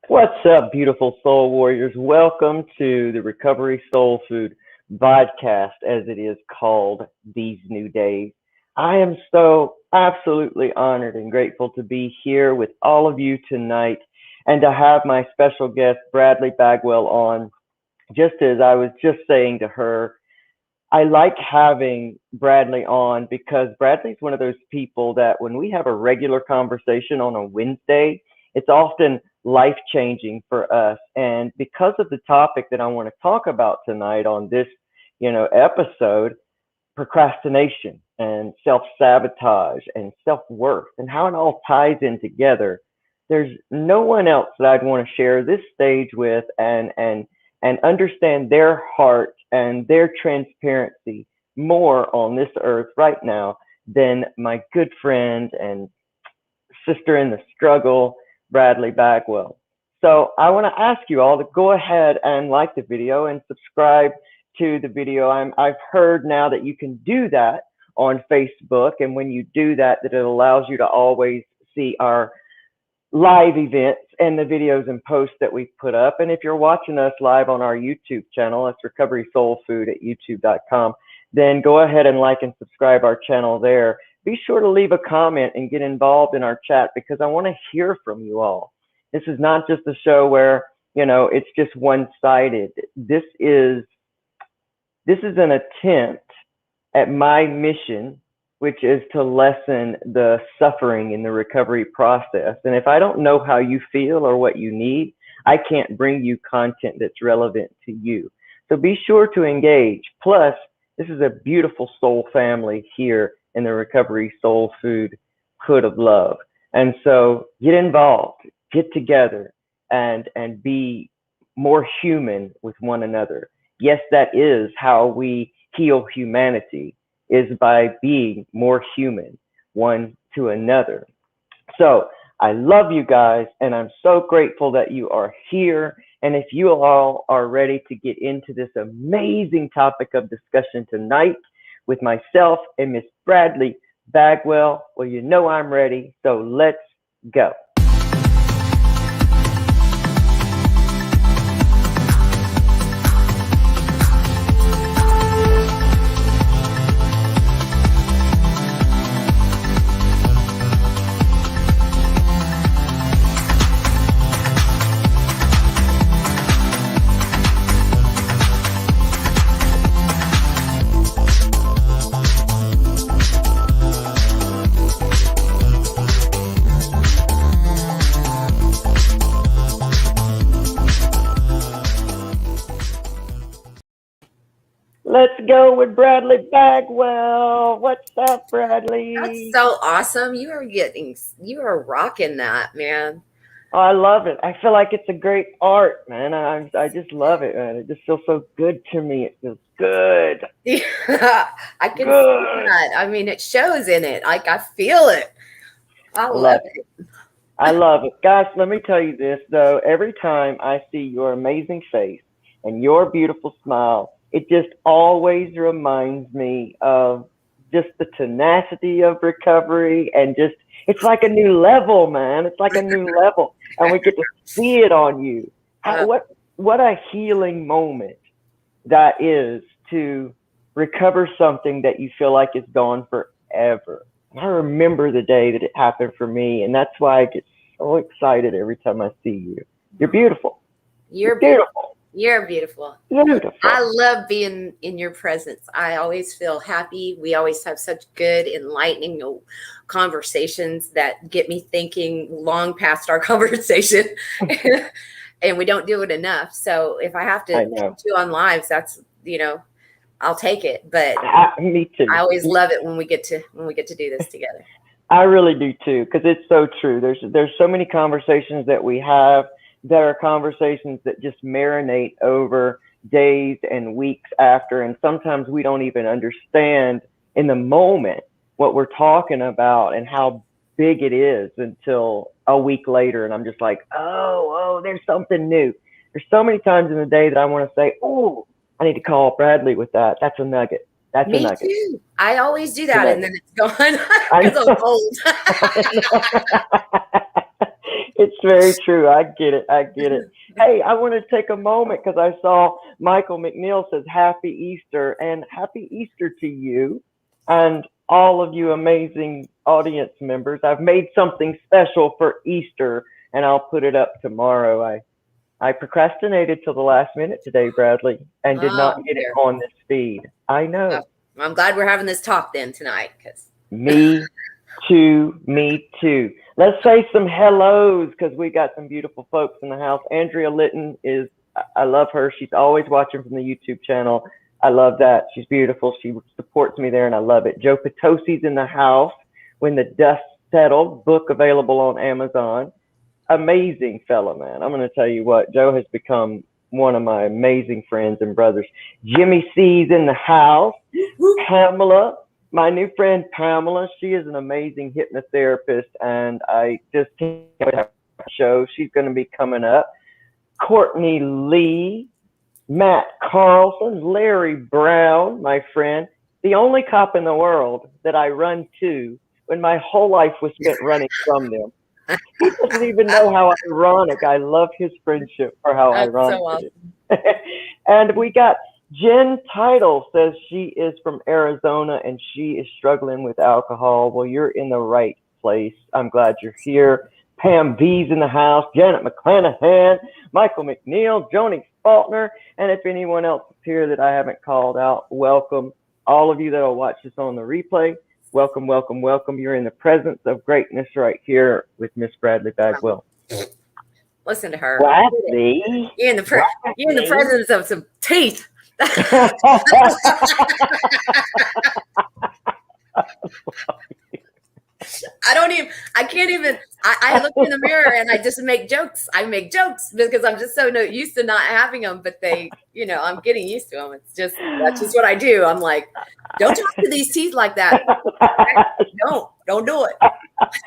What's up, beautiful soul warriors? Welcome to the Recovery Soul Food Vodcast, as it is called these new days. I am so absolutely honored and grateful to be here with all of you tonight and to have my special guest, Bradley Bagwell, on. Just as I was just saying to her, I like having Bradley on because Bradley's one of those people that when we have a regular conversation on a Wednesday, it's often life changing for us. And because of the topic that I want to talk about tonight on this, episode, procrastination and self-sabotage and self-worth and how it all ties in together, there's no one else that I'd want to share this stage with and understand their heart and their transparency more on this earth right now than my good friend and sister in the struggle, Bradley Bagwell. So I want to ask you all to go ahead and like the video and subscribe to the video. I've heard now that you can do that on Facebook, and when you do that, that it allows you to always see our live events and the videos and posts that we put up. And if you're watching us live on our YouTube channel, it's RecoverySoulfood at youtube.com, then go ahead and like and subscribe our channel there. Be sure to leave a comment and get involved in our chat because I want to hear from you all. This is not just a show where, it's just one-sided. This is an attempt at my mission, which is to lessen the suffering in the recovery process. And if I don't know how you feel or what you need, I can't bring you content that's relevant to you. So be sure to engage. Plus, this is a beautiful soul family here in the Recovery Soul Food Hood of Love. And so get involved, get together, and be more human with one another. Yes, that is how we heal humanity, is by being more human one to another. So I love you guys, and I'm so grateful that you are here. And if you all are ready to get into this amazing topic of discussion tonight with myself and Miss Bradley Bagwell, well, you know I'm ready, so let's go. Let's go with Bradley Bagwell. What's up, Bradley? That's so awesome. You are rocking that, man. Oh, I love it. I feel like it's a great art, man. I just love it, man. It just feels so good to me. It feels good. Yeah, I can see that. I mean, it shows in it. Like, I feel it. I love it. I love it. Guys, let me tell you this, though. Every time I see your amazing face and your beautiful smile, it just always reminds me of just the tenacity of recovery and just, it's like a new level, man. It's like a new level. And we get to see it on you. What a healing moment that is to recover something that you feel like is gone forever. And I remember the day that it happened for me. And that's why I get so excited every time I see you. You're beautiful. You're beautiful. You're beautiful. Beautiful. I love being in your presence. I always feel happy. We always have such good, enlightening conversations that get me thinking long past our conversation. And we don't do it enough. So if I have to do on lives, that's, I'll take it. But me too. I always love it when we get to do this together. I really do too, because it's so true. There's so many conversations that we have that are conversations that just marinate over days and weeks after, and sometimes we don't even understand in the moment what we're talking about and how big it is until a week later, and I'm just like, oh, there's something new. There's so many times in the day that I want to say, oh, I need to call Bradley with that. That's a nugget. That's Me a nugget. Too. I always do that, and then it's gone because I'm old. It's very true. I get it. Hey, I want to take a moment because I saw Michael McNeil says Happy Easter, and Happy Easter to you and all of you amazing audience members. I've made something special for Easter, and I'll put it up tomorrow. I procrastinated till the last minute today, Bradley, and did not get it on this feed. I know. Well, I'm glad we're having this talk then tonight. Me too. Let's say some hellos because we got some beautiful folks in the house. Andrea Litton I love her. She's always watching from the YouTube channel. I love that. She's beautiful. She supports me there, and I love it. Joe Potosi's in the house. When the Dust Settled, book available on Amazon. Amazing fella, man. I'm going to tell you what, Joe has become one of my amazing friends and brothers. Jimmy C's in the house. Pamela, my new friend Pamela, she is an amazing hypnotherapist, and I just can't wait to have a show. She's going to be coming up. Courtney Lee, Matt Carlson, Larry Brown, my friend, the only cop in the world that I run to when my whole life was spent running from them. He doesn't even know how ironic. I love his friendship for how ironic it is. And we got Jen Title says she is from Arizona and she is struggling with alcohol. Well, you're in the right place. I'm glad you're here. Pam V's in the house. Janet McClanahan, Michael McNeil, Joni Faulkner, and if anyone else is here that I haven't called out, welcome. All of you that will watch this on the replay, welcome, welcome, welcome. You're in the presence of greatness right here with Miss Bradley Bagwell. Listen to her. Bradley. You're in the presence of some teeth. I look in the mirror and I just make jokes. I make jokes because I'm just so used to not having them, but I'm getting used to them. That's just what I do. I'm like, don't talk to these teeth like that. Don't do it.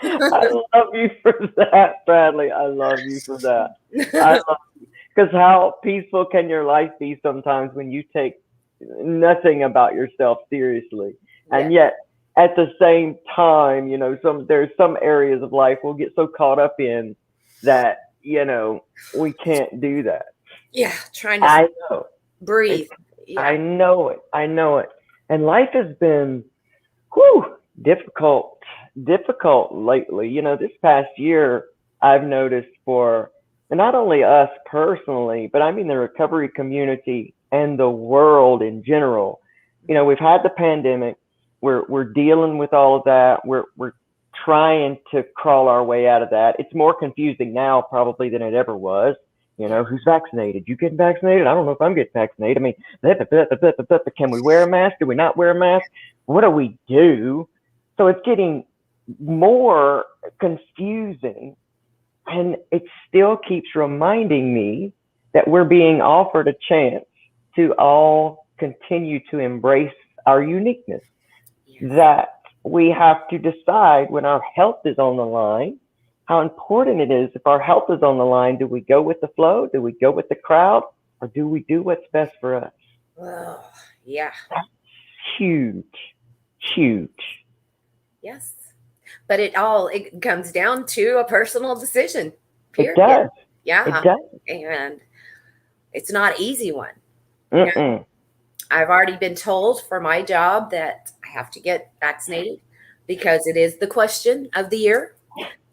I love you for that, Bradley. I love you for that. Because how peaceful can your life be sometimes when you take nothing about yourself seriously, and yet at the same time, there's some areas of life we'll get so caught up in that we can't do that. Yeah, trying to breathe. I know it, and life has been difficult lately. This past year I've noticed for not only us personally, but I mean the recovery community and the world in general. We've had the pandemic. We're dealing with all of that. We're trying to crawl our way out of that. It's more confusing now probably than it ever was. Who's vaccinated? You getting vaccinated? I don't know if I'm getting vaccinated. I mean, can we wear a mask? Do we not wear a mask? What do we do? So it's getting more confusing, and it still keeps reminding me that we're being offered a chance to all continue to embrace our uniqueness. That we have to decide when our health is on the line, how important it is. If our health is on the line, do we go with the flow? Do we go with the crowd? Or do we do what's best for us? Oh, yeah. That's huge. Yes. But it comes down to a personal decision. Period. It does. Yeah. It does. And it's not an easy one. I've already been told for my job that I have to get vaccinated because it is the question of the year.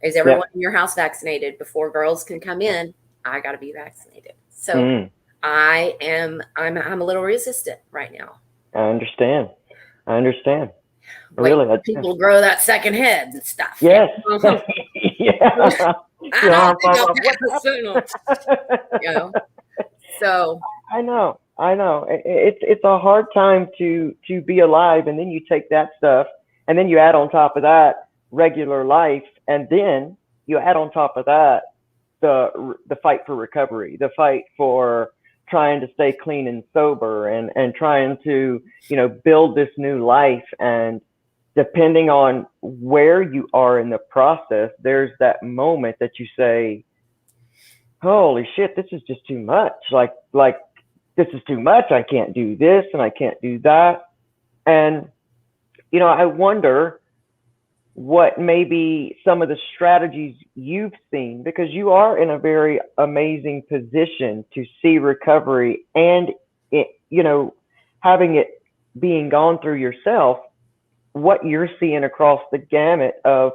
Is everyone in your house vaccinated? Before girls can come in, I got to be vaccinated. So I'm a little resistant right now. I understand. Wait Really, for people to grow that second head and stuff. Yes. Yeah. I don't think I'll pass soon. You know. So I know. It's a hard time to be alive, and then you take that stuff, and then you add on top of that regular life, and then you add on top of that the fight for recovery, the fight for trying to stay clean and sober, and trying to build this new life. And depending on where you are in the process, there's that moment that you say, holy shit, this is just too much. Like this is too much. I can't do this and I can't do that. And I wonder what maybe some of the strategies you've seen, because you are in a very amazing position to see recovery, and it, having it being gone through yourself, what you're seeing across the gamut of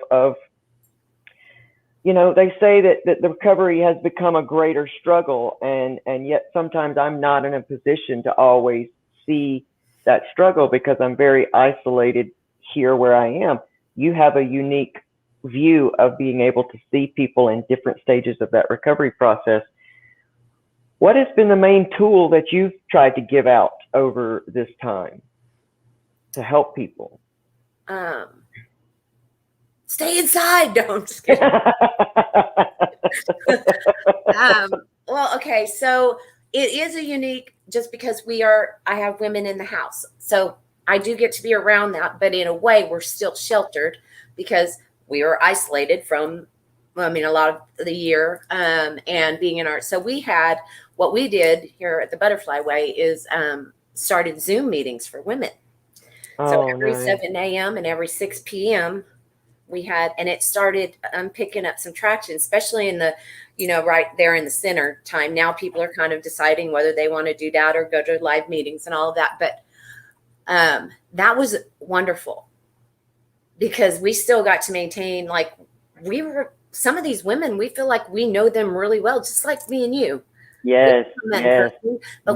they say that the recovery has become a greater struggle, and yet sometimes I'm not in a position to always see that struggle because I'm very isolated here where I am. You have a unique view of being able to see people in different stages of that recovery process. What has been the main tool that you've tried to give out over this time to help people? Stay inside. No, I'm just kidding. Well, okay. So it is a unique, just because I have women in the house. So I do get to be around that, but in a way we're still sheltered because we are isolated from, a lot of the year, and being in so what we did here at the Butterfly Way is, started Zoom meetings for women. So every 7 a.m. and every 6 p.m. we had, and it started picking up some traction, especially in the, right there in the center time. Now people are kind of deciding whether they want to do that or go to live meetings and all of that. But that was wonderful because we still got to maintain, some of these women, we feel like we know them really well, just like me and you. Yes. But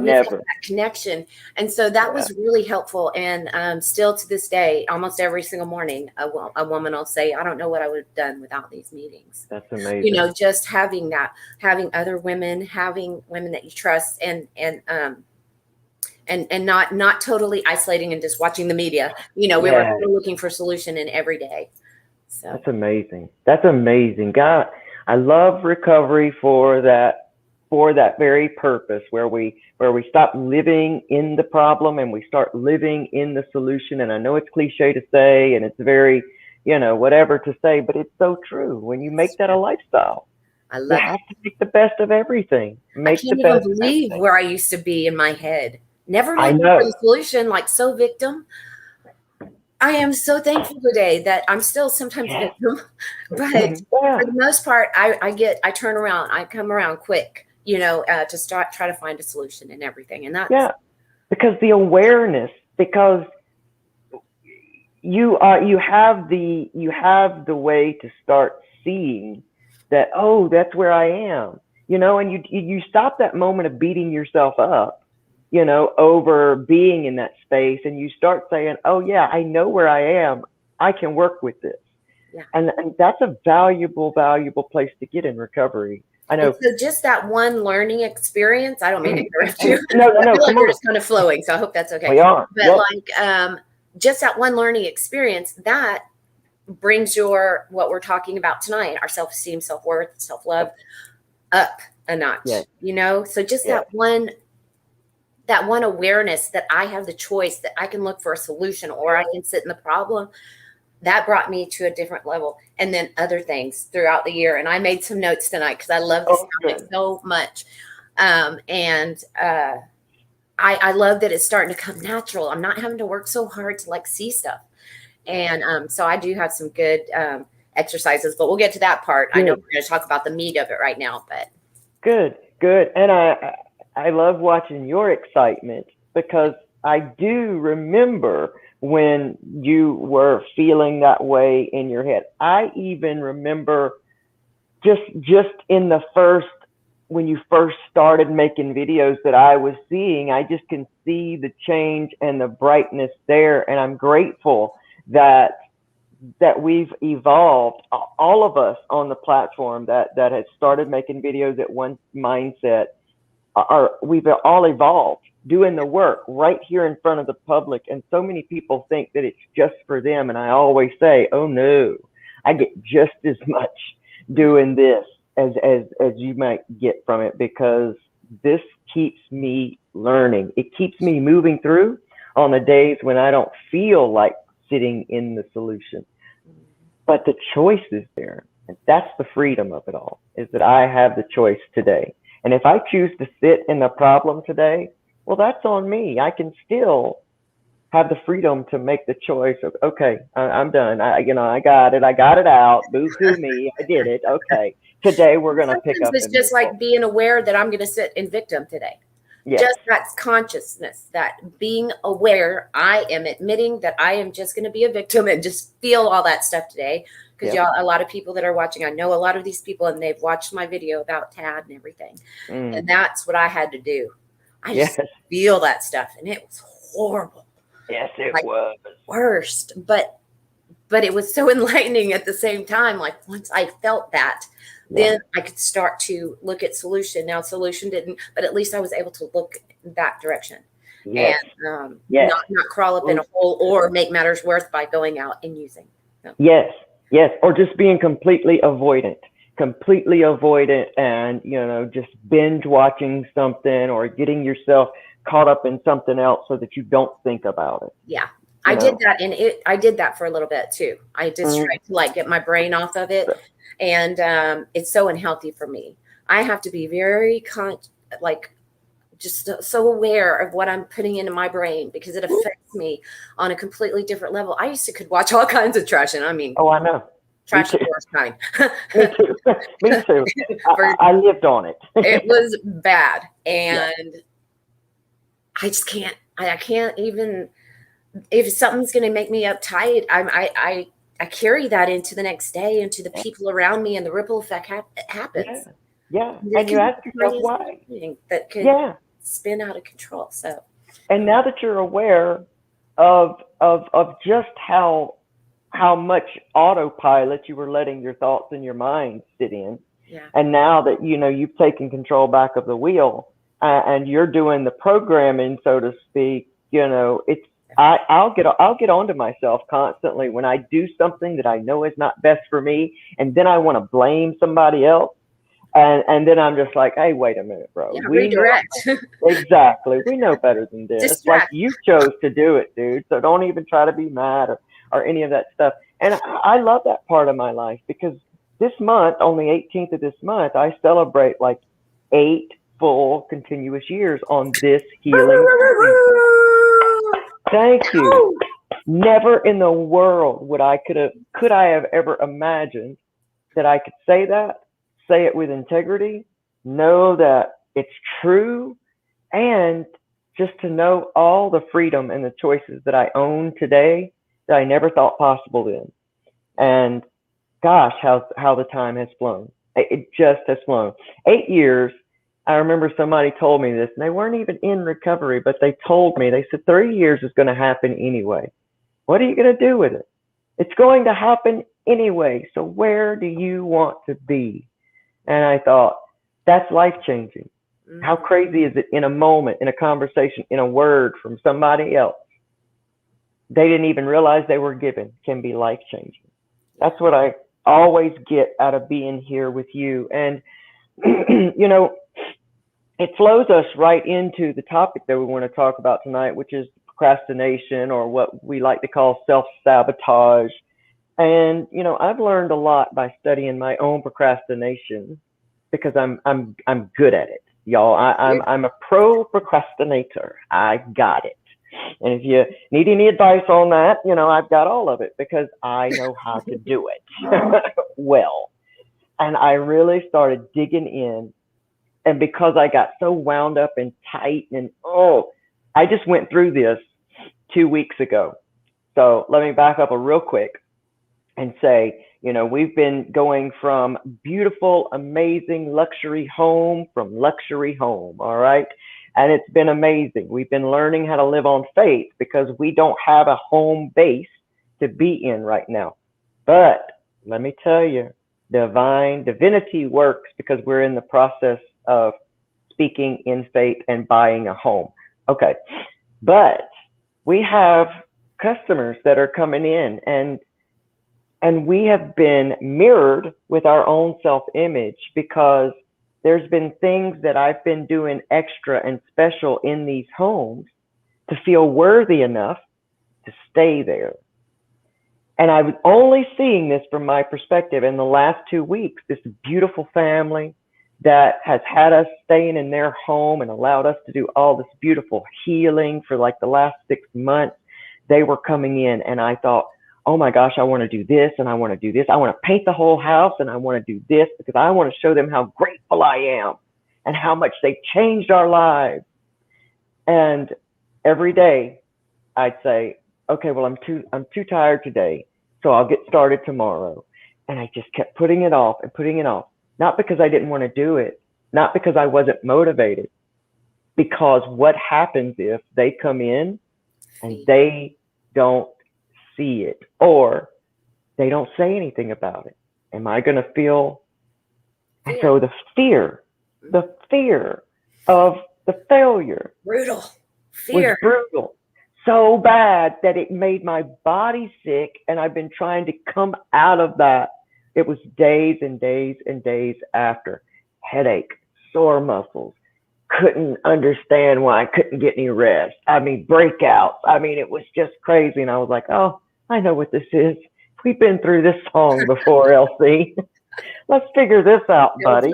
we've got that connection. And so that was really helpful. And still to this day, almost every single morning, a woman will say, I don't know what I would have done without these meetings. That's amazing. Just having other women, having women that you trust, and not totally isolating and just watching the media. We were looking for a solution in every day. So that's amazing. God, I love recovery for that very purpose, where we stop living in the problem and we start living in the solution. And I know it's cliche to say, and it's very, whatever to say, but it's so true. When you make that a lifestyle, you have to make the best of everything. I can't even believe where I used to be in my head. Never looking for the solution, so victim. I am so thankful today that I'm still sometimes victim, but for the most part, I turn around, I come around quick, to try to find a solution and everything. And that's because the awareness, because you have the way to start seeing that, oh, that's where I am, and you stop that moment of beating yourself up, over being in that space, and you start saying, oh yeah, I know where I am. I can work with this. Yeah. And that's a valuable place to get in recovery. I know. So just that one learning experience, I don't mean to interrupt you. No, I feel like we're just kind of flowing, so I hope that's okay. We are. But just that one learning experience, that brings what we're talking about tonight, our self-esteem, self-worth, self-love, up a notch. Yes. So just that one awareness that I have the choice, that I can look for a solution or I can sit in the problem, that brought me to a different level. And then other things throughout the year. And I made some notes tonight because I love this topic so much. I love that it's starting to come natural. I'm not having to work so hard to see stuff. And so I do have some good exercises, but we'll get to that part. Good. I know we're going to talk about the meat of it right now, but. Good. And I love watching your excitement, because I do remember when you were feeling that way in your head. I even remember just in the first, when you first started making videos that I was seeing, I just can see the change and the brightness there. And I'm grateful that we've evolved, all of us on the platform that has started making videos at One Mindset, we've all evolved doing the work right here in front of the public. And so many people think that it's just for them. And I always say, oh no, I get just as much doing this as you might get from it, because this keeps me learning. It keeps me moving through on the days when I don't feel like sitting in the solution. But the choice is there. And that's the freedom of it all, is that I have the choice today. And if I choose to sit in the problem today, well, that's on me. I can still have the freedom to make the choice of, okay, I'm done. I got it. I got it out. Boo-hoo me. I did it. Okay. Today we're going to pick up. It's just like being aware that I'm going to sit in victim today. Yes. Just that consciousness, that being aware, I am admitting that I am just going to be a victim and just feel all that stuff today. Because y'all, a lot of people that are watching, I know a lot of these people, and they've watched my video about Tad and everything. And that's what I had to do. I just feel that stuff, and it was horrible. Yes, it was worst, but it was so enlightening at the same time. Like once I felt that, then I could start to look at solution. Now solution didn't, but at least I was able to look in that direction and not crawl up in a hole or make matters worse by going out and using. So. Yes, or just being completely avoidant, and just binge watching something or getting yourself caught up in something else so that you don't think about it. Yeah. I did that, and I did that for a little bit too. I just tried to get my brain off of it, and it's so unhealthy for me. I have to be very just so aware of what I'm putting into my brain, because it affects me on a completely different level. I used to could watch all kinds of trash, and I mean, I know. Trash the worst kind. Me too. I lived on it. It was bad, and I just can't. I can't even. If something's going to make me uptight, I carry that into the next day, into the people around me, and the ripple effect happens. Yeah. And you ask yourself why. That could spin out of control. So. And now that you're aware of just how much autopilot you were letting your thoughts and your mind sit in, and now that you've taken control back of the wheel, and you're doing the programming, so to speak, it's. I'll get onto myself constantly when I do something that I know is not best for me, and then I want to blame somebody else, and then I'm just like, hey, wait a minute, bro. Yeah, redirect. Exactly. We know better than this. Distract. Like, you chose to do it, dude. So don't even try to be mad or any of that stuff. And I love that part of my life, because this month, on the 18th of this month, I celebrate 8 full continuous years on this healing journey. Thank you. Never in the world could I have ever imagined that I could say it with integrity, know that it's true, and just to know all the freedom and the choices that I own today that I never thought possible then. And gosh, how the time has flown. It just has flown. 8 years. I remember somebody told me this, and they weren't even in recovery, but they told me, they said, 3 years is going to happen anyway. What are you going to do with it? It's going to happen anyway. So where do you want to be? And I thought, that's life-changing. Mm-hmm. How crazy is it, in a moment, in a conversation, in a word from somebody else, they didn't even realize they were given, can be life-changing. That's what I always get out of being here with you. And, it flows us right into the topic that we want to talk about tonight, which is procrastination, or what we like to call self-sabotage. And, I've learned a lot by studying my own procrastination, because I'm good at it, y'all. I'm a pro procrastinator. I got it. And if you need any advice on that, I've got all of it, because I know how to do it well. And I really started digging in. And because I got so wound up and tight, and I just went through this 2 weeks ago. So let me back up a real quick and say, we've been going from beautiful, amazing luxury home from luxury home. All right. And it's been amazing. We've been learning how to live on faith because we don't have a home base to be in right now. But let me tell you, divinity works because we're in the process of speaking in faith and buying a home. Okay. But we have customers that are coming in, and we have been mirrored with our own self-image because there's been things that I've been doing extra and special in these homes to feel worthy enough to stay there. And I was only seeing this from my perspective in the last 2 weeks. This beautiful family that has had us staying in their home and allowed us to do all this beautiful healing for like the last 6 months. They were coming in and I thought, oh my gosh, I want to do this and I want to do this. I want to paint the whole house and I want to do this because I want to show them how grateful I am and how much they've changed our lives. And every day I'd say, okay, well, I'm too tired today, so I'll get started tomorrow. And I just kept putting it off and putting it off. Not because I didn't want to do it, not because I wasn't motivated, because what happens if they come in and they don't see it or they don't say anything about it? Am I going to feel? And so the fear of the failure brutal fear was brutal, so bad that it made my body sick, and I've been trying to come out of that. It was days and days and days after. Headache, sore muscles, couldn't understand why I couldn't get any rest. I mean, breakouts. I mean, it was just crazy. And I was like, oh, I know what this is. We've been through this song before, Elsie. Let's figure this out, buddy.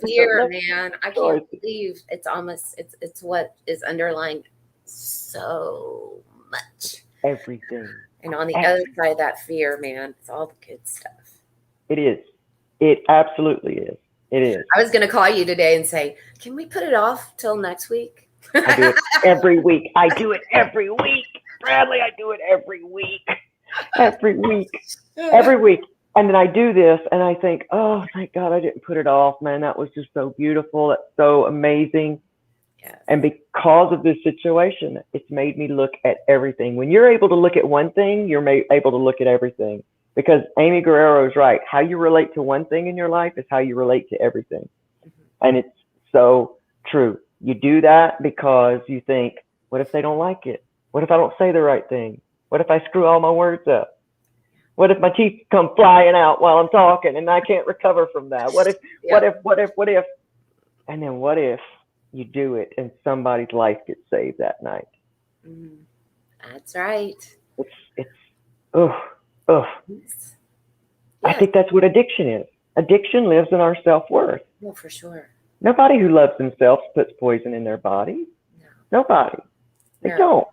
Fear, man. I can't believe it's what is underlying so much. Everything. And on the other side of that fear, man, it's all the good stuff. It is. It absolutely is. It is. I was going to call you today and say, can we put it off till next week? I do it every week. I do it every week. Bradley, I do it every week. Every week. Every week. And then I do this and I think, oh, thank God I didn't put it off, man. That was just so beautiful. That's so amazing. Yes. And because of this situation, it's made me look at everything. When you're able to look at one thing, you're able to look at everything. Because Amy Guerrero is right. How you relate to one thing in your life is how you relate to everything. Mm-hmm. And it's so true. You do that because you think, what if they don't like it? What if I don't say the right thing? What if I screw all my words up? What if my teeth come flying out while I'm talking and I can't recover from that? What if? And then what if you do it and somebody's life gets saved that night? That's right. Yeah. I think that's what addiction is. Addiction lives in our self-worth. Oh, for sure. Nobody who loves themselves puts poison in their body. No. Nobody. They don't.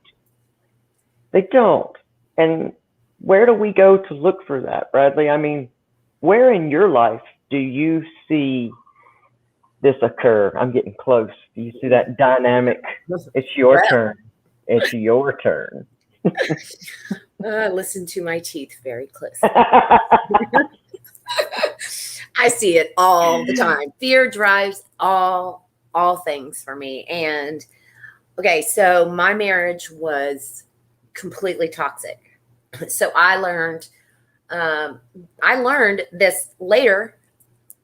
They don't. And where do we go to look for that, Bradley? I mean, where in your life do you see this occur? I'm getting close. Do you see that dynamic? It's your turn. It's your turn. Listen to my teeth very close. I see it all the time. Fear drives all things for me. And okay, so my marriage was completely toxic. So I learned this later,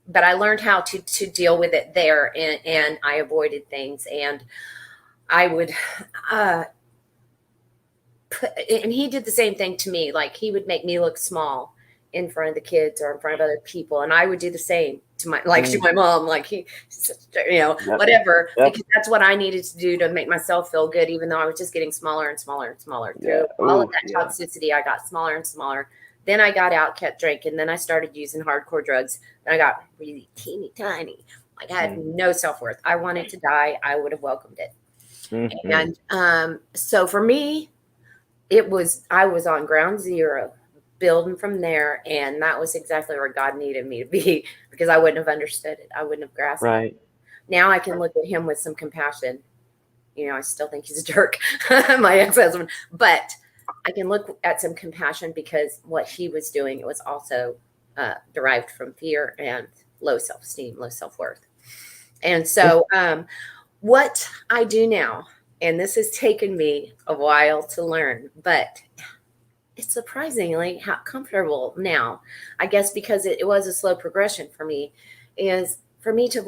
but I learned how to deal with it there, and I avoided things, and I would and he did the same thing to me. Like, he would make me look small in front of the kids or in front of other people, and I would do the same to my mom, like whatever, because that's what I needed to do to make myself feel good, even though I was just getting smaller and smaller and smaller. Through all of that toxicity, I got smaller and smaller. Then I got out, kept drinking. Then I started using hardcore drugs. Then I got really teeny tiny. Like, I had no self-worth. I wanted to die. I would have welcomed it. Mm-hmm. And so for me, I was on ground zero, building from there. And that was exactly where God needed me to be, because I wouldn't have understood it. I wouldn't have grasped it. Now I can look at him with some compassion I still think he's a jerk, my ex-husband, but I can look at some compassion because what he was doing, it was also derived from fear and low self-esteem, low self-worth. And so what I do now, and this has taken me a while to learn, but it's surprisingly how comfortable now, I guess, because it was a slow progression for me, is for me to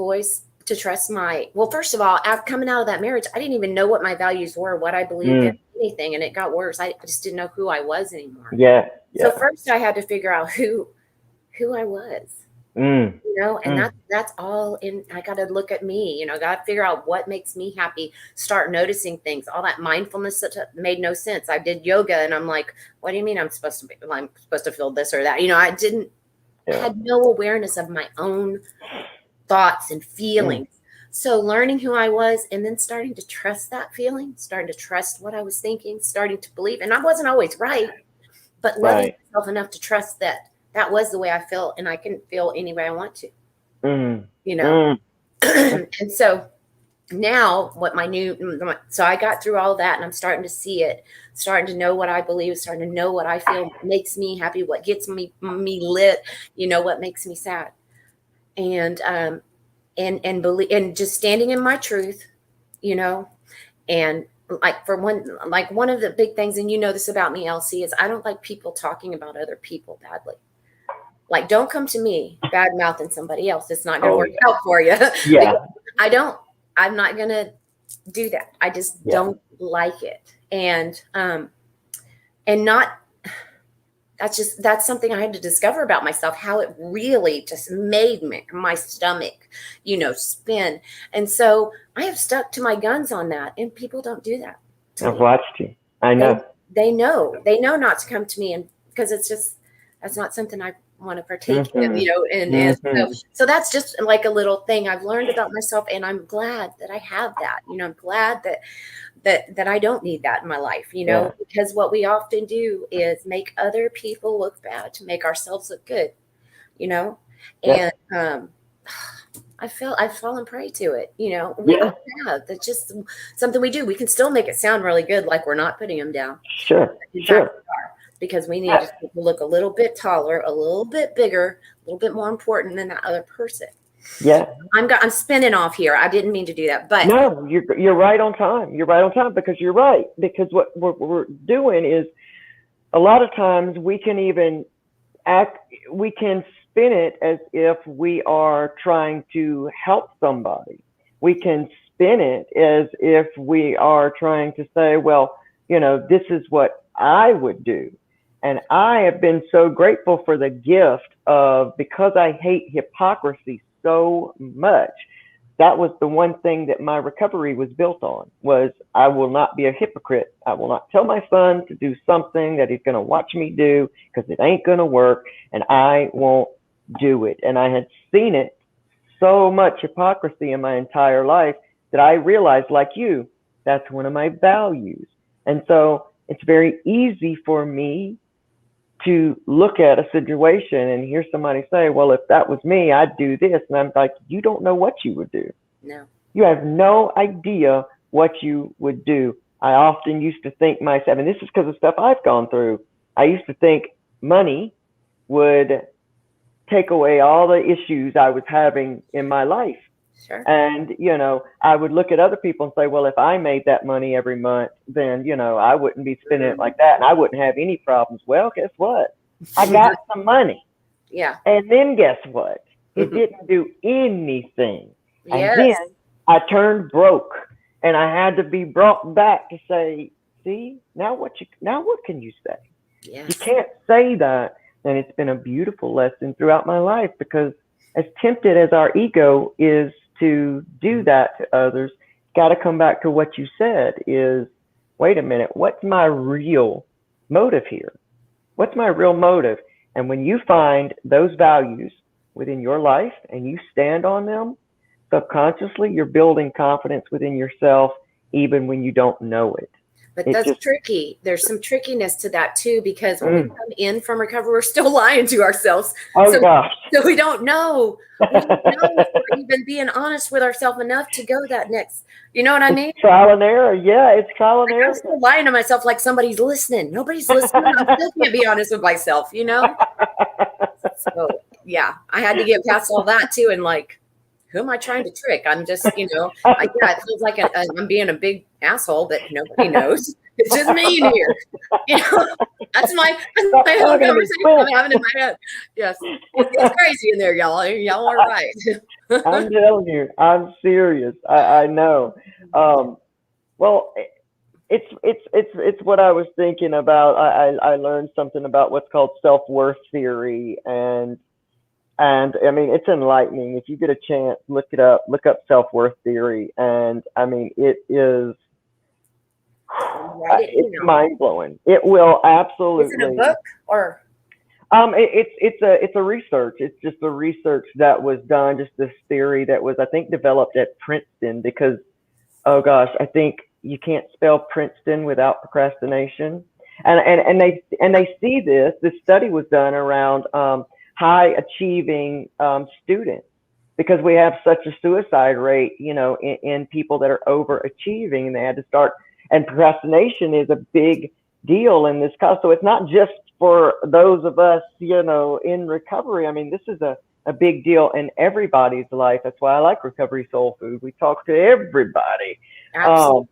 trust well, first of all, after coming out of that marriage, I didn't even know what my values were, what I believed in, anything. And it got worse. I just didn't know who I was anymore. Yeah. So first I had to figure out who I was. And that's all in. I got to look at me, got to figure out what makes me happy, start noticing things. All that mindfulness made no sense. I did yoga and I'm like, what do you mean I'm supposed to feel this or that? I had no awareness of my own thoughts and feelings. So learning who I was and then starting to trust that feeling, starting to trust what I was thinking, starting to believe. And I wasn't always right, but loving myself enough to trust that was the way I felt, and I can feel any way I want to, And so now so I got through all that and I'm starting to see it, starting to know what I believe, starting to know what I feel makes me happy, what gets me lit, what makes me sad. And believe, and just standing in my truth, and one of the big things, and this about me, Elsie, is I don't like people talking about other people badly. Like, don't come to me bad mouthing somebody else. It's not going to work out for you. Yeah. I'm not going to do that. I just don't like it. And that's something I had to discover about myself, how it really just made my stomach, spin. And so I have stuck to my guns on that, and people don't do that. I've watched you. I know. They know not to come to me, and because that's not something I want to partake in, so that's just like a little thing I've learned about myself, and I'm glad that I have that. I'm glad that I don't need that in my life, because what we often do is make other people look bad to make ourselves look good, and I've fallen prey to it, we all have. That's just something we do. We can still make it sound really good, like we're not putting them down. Sure. Because we need to look a little bit taller, a little bit bigger, a little bit more important than that other person. Yeah. I'm spinning off here. I didn't mean to do that, but no, you're right on time. You're right on time, because you're right. Because what we're doing is, a lot of times we can spin it as if we are trying to help somebody. We can spin it as if we are trying to say, well, this is what I would do. And I have been so grateful for the gift of, because I hate hypocrisy so much, that was the one thing that my recovery was built on, was I will not be a hypocrite. I will not tell my son to do something that he's going to watch me do, because it ain't going to work, and I won't do it. And I had seen it, so much hypocrisy in my entire life, that I realized, like you, that's one of my values. And so it's very easy for me to look at a situation and hear somebody say, well, if that was me, I'd do this. And I'm like, you don't know what you would do. No. You have no idea what you would do. I often used to think myself, and this is because of stuff I've gone through, I used to think money would take away all the issues I was having in my life. Sure. And, I would look at other people and say, well, if I made that money every month, then, I wouldn't be spending it like that, and I wouldn't have any problems. Well, guess what? I got some money. Yeah. And then guess what? It didn't do anything. Yes. And then I turned broke, and I had to be brought back to say, see, now what can you say? Yes. You can't say that. And it's been a beautiful lesson throughout my life, because as tempted as our ego is to do that to others, got to come back to what you said is, wait a minute, what's my real motive here? What's my real motive? And when you find those values within your life and you stand on them, subconsciously you're building confidence within yourself, even when you don't know it. But that's tricky. There's some trickiness to that too, because when we come in from recovery, we're still lying to ourselves. Oh gosh. So we don't know. We don't know if we're even being honest with ourselves enough to go that next. You know what I mean? Trial and error. Yeah, it's trial and error. I'm still lying to myself like somebody's listening. Nobody's listening. I still can't be honest with myself, you know? So yeah, I had to get past all that too, and like, who am I trying to trick? I'm just, it feels like I'm being a big asshole, but nobody knows. It's just me in here. That's my whole conversation I'm having in my head. Yes, it's crazy in there, y'all. Y'all are right. I'm telling you, I'm serious. I know. Well, it's what I was thinking about. I learned something about what's called self-worth theory, and I mean, it's enlightening. If you get a chance, look it up. Look up self-worth theory, and I mean, it is. It's mind-blowing. It will absolutely. Is it a book or? It's a research. It's just a research that was done. Just this theory that was, I think, developed at Princeton, because, oh gosh, I think you can't spell Princeton without procrastination, and they see this. This study was done around high achieving students, because we have such a suicide rate, in people that are overachieving, and they had to start. And procrastination is a big deal in this cause. So it's not just for those of us, in recovery. I mean, this is a big deal in everybody's life. That's why I like Recovery Soul Food. We talk to everybody. Absolutely.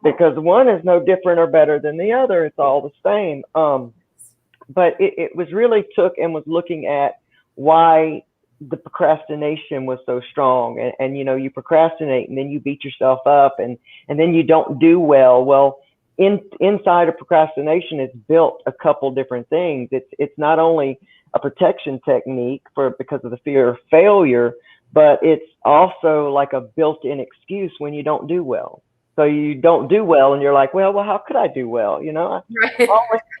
Because one is no different or better than the other. It's all the same. But it was really was looking at why the procrastination was so strong, and you procrastinate, and then you beat yourself up, and then you don't do well. Well, inside of procrastination is built a couple different things. It's not only a protection technique because of the fear of failure, but it's also like a built-in excuse when you don't do well. So you don't do well, and you're like, well, how could I do well? Right.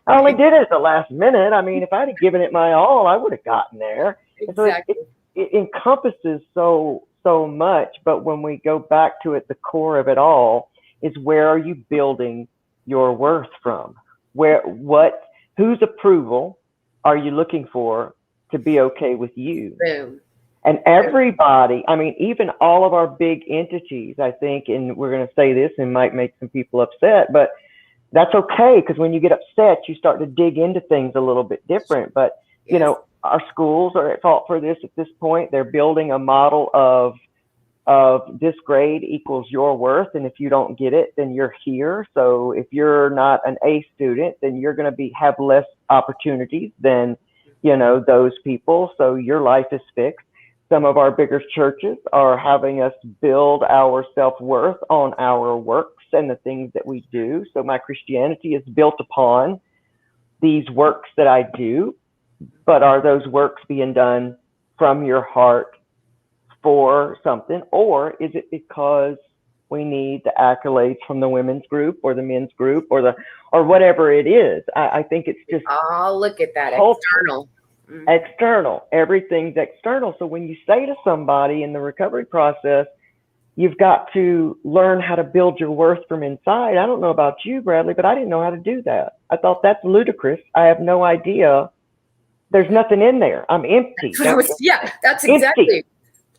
I only did it at the last minute. I mean, if I'd have given it my all, I would have gotten there. Exactly. So it encompasses so much. But when we go back to it, the core of it all is, where are you building your worth from? Whose approval are you looking for to be okay with you? Boom. And everybody, I mean, even all of our big entities, I think, and we're going to say this and might make some people upset, but that's okay, because when you get upset, you start to dig into things a little bit different. But, our schools are at fault for this at this point. They're building a model of this grade equals your worth. And if you don't get it, then you're here. So if you're not an A student, then you're going to have less opportunities than, those people. So your life is fixed. Some of our bigger churches are having us build our self-worth on our works and the things that we do. So my Christianity is built upon these works that I do, but are those works being done from your heart for something, or is it because we need the accolades from the women's group or the men's group or whatever it is? I think it's just, look at that, external. External. Everything's external. So when you say to somebody in the recovery process, you've got to learn how to build your worth from inside. I don't know about you, Bradley, but I didn't know how to do that. I thought that's ludicrous. I have no idea. There's nothing in there. I'm empty.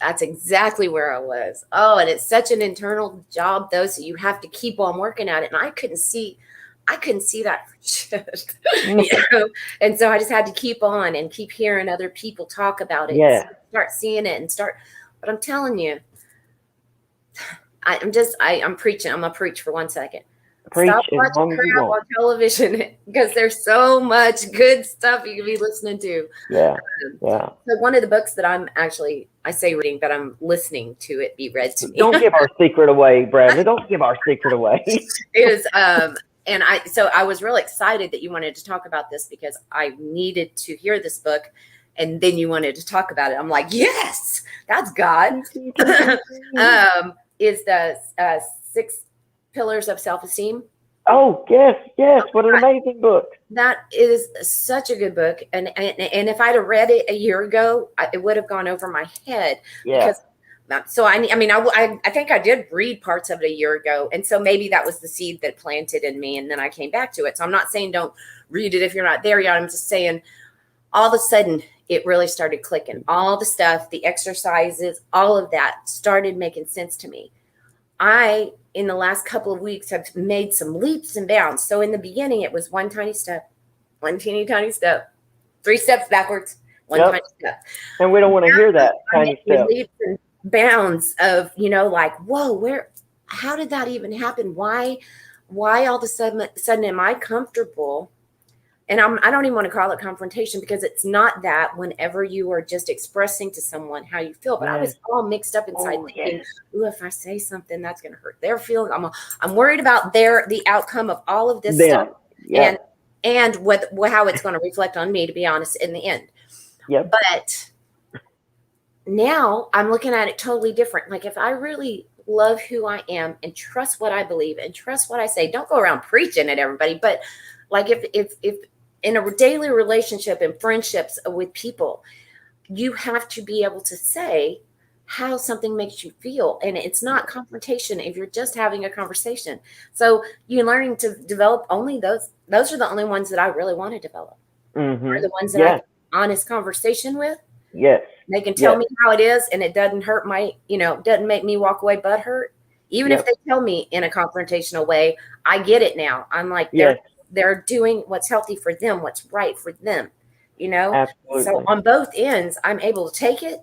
That's exactly where I was. Oh, and it's such an internal job, though, so you have to keep on working at it. And I couldn't see that for shit. And so I just had to keep on and keep hearing other people talk about it. Yeah. Start seeing it but I'm telling you, I'm preaching. I'm going to preach for 1 second. Stop watching crap on television, because there's so much good stuff you can be listening to. Yeah. So one of the books that I say reading, but I'm listening to it be read to me. Don't give our secret away, Bradley. Don't give our secret away. And I was really excited that you wanted to talk about this, because I needed to hear this book, and then you wanted to talk about it. I'm like, yes, that's God. Is the 6 Pillars of Self-Esteem. Oh, yes. What an amazing book. That is such a good book. And if I'd have read it a year ago, it would have gone over my head. Yeah. Because So I think I did read parts of it a year ago, and so maybe that was the seed that planted in me, and then I came back to it. So I'm not saying don't read it if you're not there yet. I'm just saying all of a sudden it really started clicking. All the stuff, the exercises, all of that started making sense to me. In the last couple of weeks, have made some leaps and bounds. So in the beginning, it was one tiny step, one teeny tiny step, 3 steps backwards, one tiny step. And we don't want to hear that tiny step. Leaps and bounds of, like, whoa, how did that even happen? Why all of a sudden am I comfortable? And I don't even want to call it confrontation, because it's not that whenever you are just expressing to someone how you feel. But I was all mixed up inside thinking, ooh, if I say something, that's going to hurt their feelings. I'm worried about the outcome of all of this stuff. Yeah. And how it's going to reflect on me, to be honest, in the end. Yep. But now I'm looking at it totally different. Like, if I really love who I am and trust what I believe and trust what I say, don't go around preaching at everybody. But like, if in a daily relationship and friendships with people, you have to be able to say how something makes you feel. And it's not confrontation if you're just having a conversation. So you're learning to develop only those are the only ones that I really want to develop. Mm-hmm. Are the ones that I have honest conversation with. Yes. They can tell me how it is, and it doesn't hurt doesn't make me walk away butthurt. Even if they tell me in a confrontational way, I get it now. I'm like, they're doing what's healthy for them, what's right for them, Absolutely. So on both ends, I'm able to take it,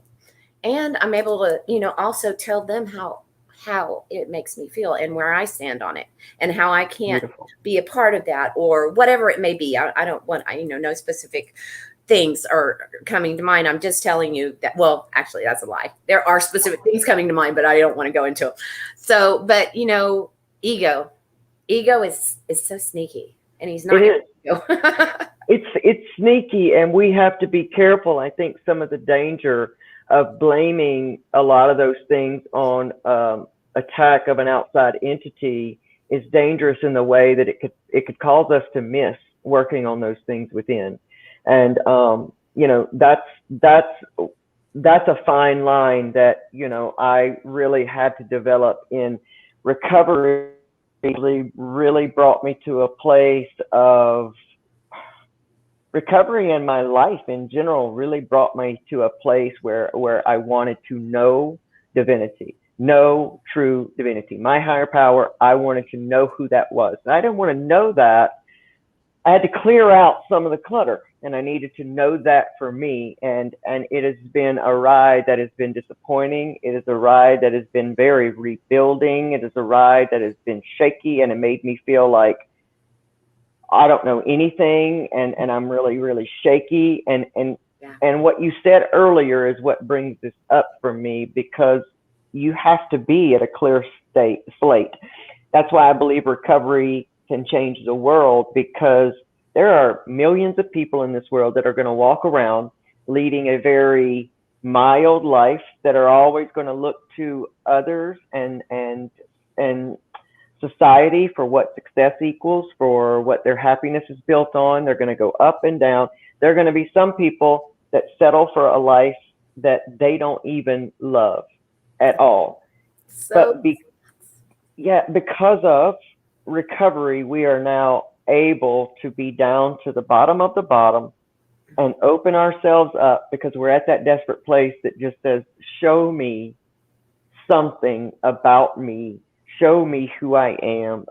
and I'm able to, also tell them how it makes me feel and where I stand on it, and how I can't be a part of that, or whatever it may be. I don't want, no specific things are coming to mind. I'm just telling you that, well, actually that's a lie. There are specific things coming to mind, but I don't want to go into it. So, but ego is so sneaky. And he's not. It's sneaky, and we have to be careful. I think some of the danger of blaming a lot of those things on attack of an outside entity is dangerous in the way that it could cause us to miss working on those things within. And that's a fine line that I really had to develop in recovery. Really brought me to a place of recovery, and my life in general really brought me to a place where I wanted to know divinity, know true divinity, my higher power. I wanted to know who that was. And I didn't want to know that. I had to clear out some of the clutter, and I needed to know that for me. And it has been a ride that has been disappointing. It is a ride that has been very rebuilding. It is a ride that has been shaky, and it made me feel like I don't know anything, and I'm really, really shaky. And what you said earlier is what brings this up for me, because you have to be at a clear slate. That's why I believe recovery can change the world, because there are millions of people in this world that are going to walk around leading a very mild life, that are always going to look to others and society for what success equals, for what their happiness is built on. They're going to go up and down. There are going to be some people that settle for a life that they don't even love at all. But because of recovery, we are now able to be down to the bottom of the bottom and open ourselves up, because we're at that desperate place that just says, show me something about me, show me who I am.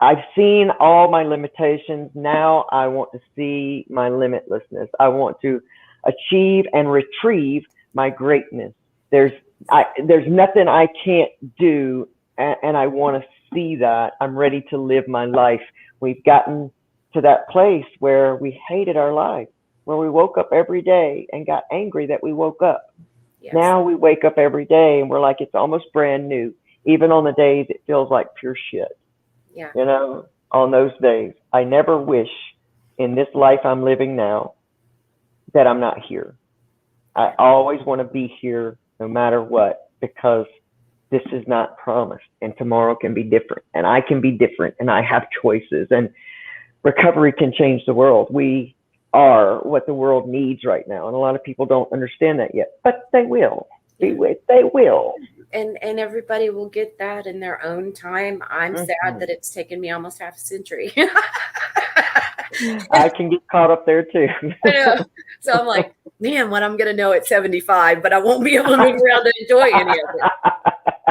I've seen all my limitations. Now I want to see my limitlessness. I want to achieve and retrieve my greatness. There's nothing I can't do, and I want to see that. I'm ready to live my life. We've gotten to that place where we hated our life, where we woke up every day and got angry that we woke up. Yes. Now we wake up every day and we're like, it's almost brand new. Even on the days it feels like pure shit. Yeah. On those days, I never wish in this life I'm living now that I'm not here. I always want to be here no matter what, because this is not promised, and tomorrow can be different, and I can be different, and I have choices, and recovery can change the world. We are what the world needs right now, and a lot of people don't understand that yet, but they will. They will. And everybody will get that in their own time. I'm sad that it's taken me almost half a century. I can get caught up there too. I know. So I'm like, man, what I'm going to know at 75, but I won't be able to move around and enjoy any of it.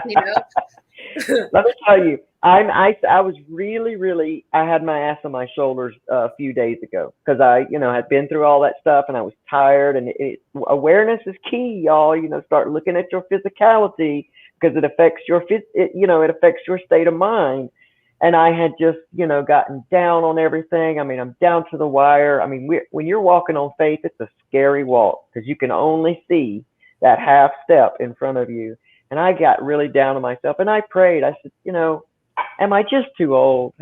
You know? Let me tell you, I was really, I had my ass on my shoulders a few days ago because I had been through all that stuff and I was tired, and awareness is key, y'all. Start looking at your physicality because it affects it affects your state of mind. And I had just, gotten down on everything. I mean, I'm down to the wire. I mean, when you're walking on faith, it's a scary walk because you can only see that half step in front of you. And I got really down on myself, and I prayed. I said, am I just too old?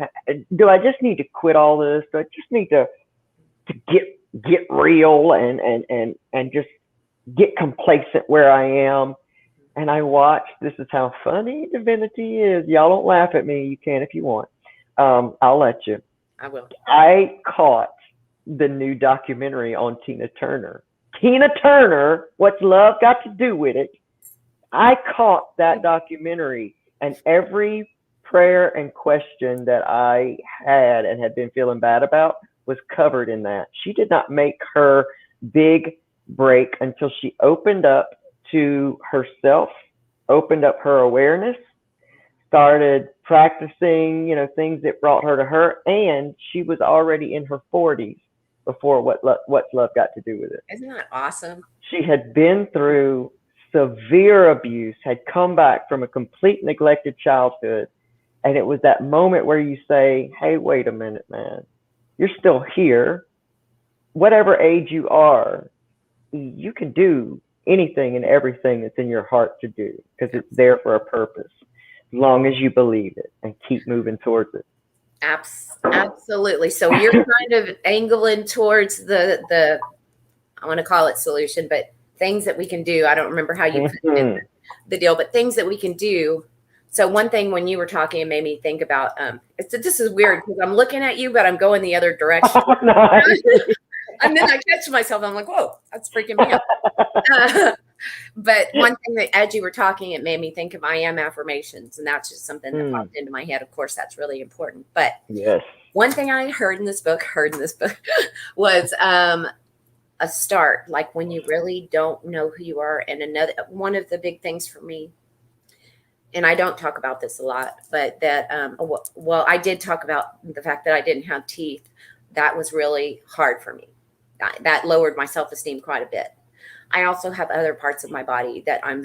Do I just need to quit all this? Do I just need to get real and just get complacent where I am? And I watched. This is how funny divinity is. Y'all don't laugh at me. You can if you want. I'll let you. I will. I caught the new documentary on Tina Turner. Tina Turner, what's love got to do with it? I caught that documentary, and every prayer and question that I had and had been feeling bad about was covered in that. She did not make her big break until she opened up to herself, opened up her awareness, started practicing, things that brought her to her, and she was already in her 40s before What's Love Got to Do with It. Isn't that awesome? She had been through severe abuse, had come back from a complete neglected childhood, and it was that moment where you say, hey, wait a minute, man, you're still here. Whatever age you are, you can do anything and everything that's in your heart to do because it's there for a purpose, as long as you believe it and keep moving towards it. Absolutely. So you're kind of angling towards the I want to call it solution, but things that we can do. I don't remember how you put in the deal, but things that we can do. So one thing when you were talking, it made me think about, this is weird because I'm looking at you, but I'm going the other direction. Oh, nice. And then I catch myself. I'm like, whoa, that's freaking me out. But one thing that as you were talking, it made me think of I am affirmations. And that's just something that popped into my head. Of course, that's really important. But yes, one thing I heard in this book was a start, like when you really don't know who you are. And one of the big things for me, and I don't talk about this a lot, but that, I did talk about the fact that I didn't have teeth. That was really hard for me. That lowered my self-esteem quite a bit. I also have other parts of my body that I've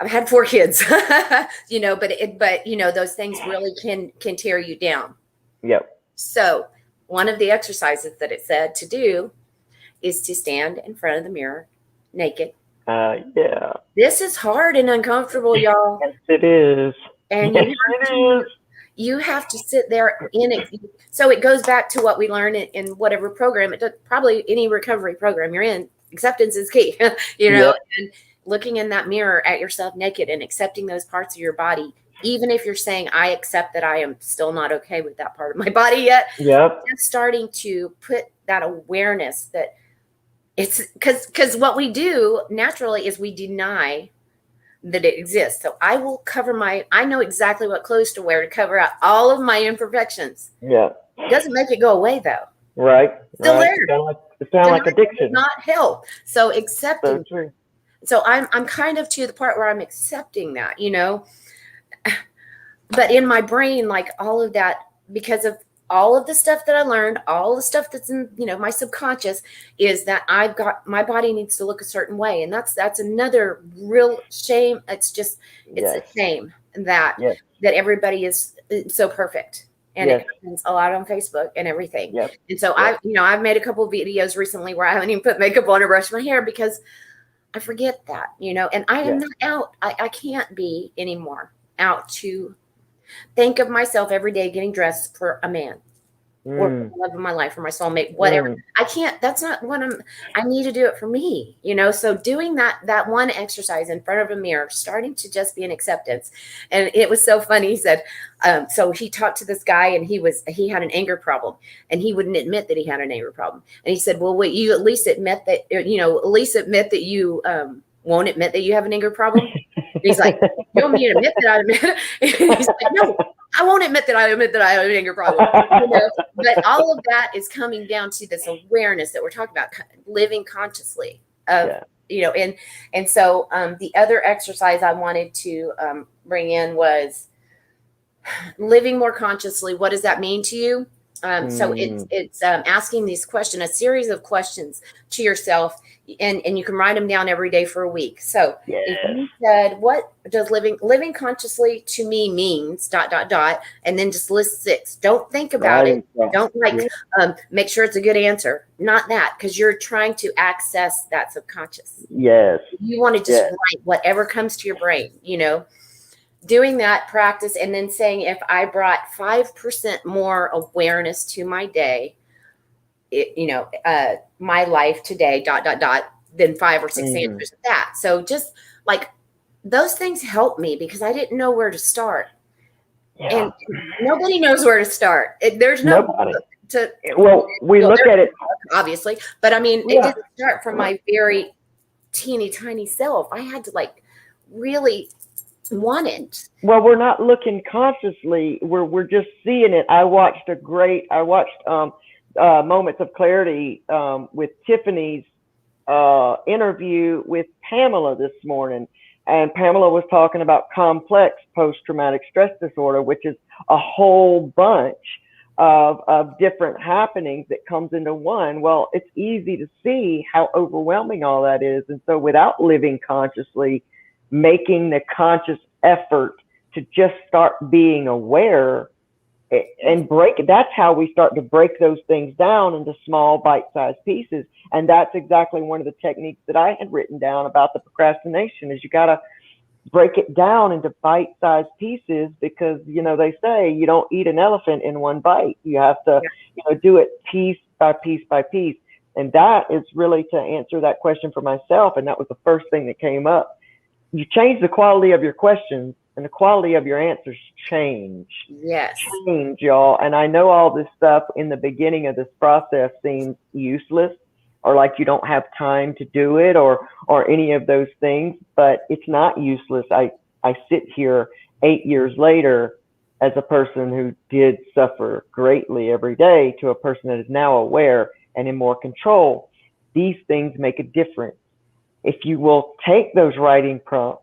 had 4 kids, but those things really can tear you down. Yep. So one of the exercises that it said to do is to stand in front of the mirror naked. Yeah. This is hard and uncomfortable, y'all. Yes, it is. And yes, you have to sit there in it. So it goes back to what we learn in whatever program, probably any recovery program you're in. Acceptance is key, Yep. And looking in that mirror at yourself naked and accepting those parts of your body, even if you're saying, I accept that I am still not okay with that part of my body yet. Yep. Just starting to put that awareness that it's because what we do naturally is we deny that it exists. So I will I know exactly what clothes to wear to cover up all of my imperfections. Yeah. It doesn't make it go away though. Right. Still right. there. It sounds like addiction. Not help. So accepting. So I'm kind of to the part where I'm accepting that, but in my brain, like all of that, because of all of the stuff that I learned, all the stuff that's in, my subconscious is that my body needs to look a certain way. And that's another real shame. It's a shame that everybody is so perfect. And it happens a lot on Facebook and everything. Yep. And so I've made a couple of videos recently where I haven't even put makeup on or brushed my hair because I forget that, and I am not out. I can't be anymore out to think of myself every day getting dressed for a man or for the love of my life or my soulmate, whatever. I can't, that's not what I need to do it for me, so doing that one exercise in front of a mirror, starting to just be an acceptance. And it was so funny. He said, so he talked to this guy and he had an anger problem and he wouldn't admit that he had an anger problem. And he said, well, wait, you at least admit that, you won't admit that you have an anger problem. And he's like, you want me to admit that I admit? He's like, no, I won't admit that I have an anger problem. But all of that is coming down to this awareness that we're talking about, living consciously of, and so the other exercise I wanted to bring in was living more consciously. What does that mean to you? So it's asking these questions, a series of questions to yourself, and you can write them down every day for a week. So if you said, what does living consciously to me means, ... and then just list 6. Don't think about it. Don't make sure it's a good answer. Not that, because you're trying to access that subconscious. Yes. You want to just write whatever comes to your brain, doing that practice, and then saying, if I brought 5% more awareness to my day, my life today, ... then 5 or 6 answers of that. So just like those things help me because I didn't know where to start. Yeah. And nobody knows where to start. There's nobody. We look at it, obviously, but I mean, it didn't start from my very teeny tiny self. I had to really want it. Well, we're not looking consciously. We're just seeing it. I watched Moments of Clarity with Tiffany's interview with Pamela this morning, and Pamela was talking about complex post-traumatic stress disorder, which is a whole bunch of different happenings that comes into one. Well, it's easy to see how overwhelming all that is, and so without living consciously, making the conscious effort to just start being aware and that's how we start to break those things down into small bite-sized pieces. And that's exactly one of the techniques that I had written down about the procrastination, is you got to break it down into bite-sized pieces, because they say you don't eat an elephant in one bite. You have to do it piece by piece by piece. And that is really to answer that question for myself, and that was the first thing that came up. You change the quality of your questions, and the quality of your answers change. Yes. Change, y'all. And I know all this stuff in the beginning of this process seems useless, or like you don't have time to do it, or any of those things, but it's not useless. I sit here 8 years later as a person who did suffer greatly every day to a person that is now aware and in more control. These things make a difference. If you will take those writing prompts,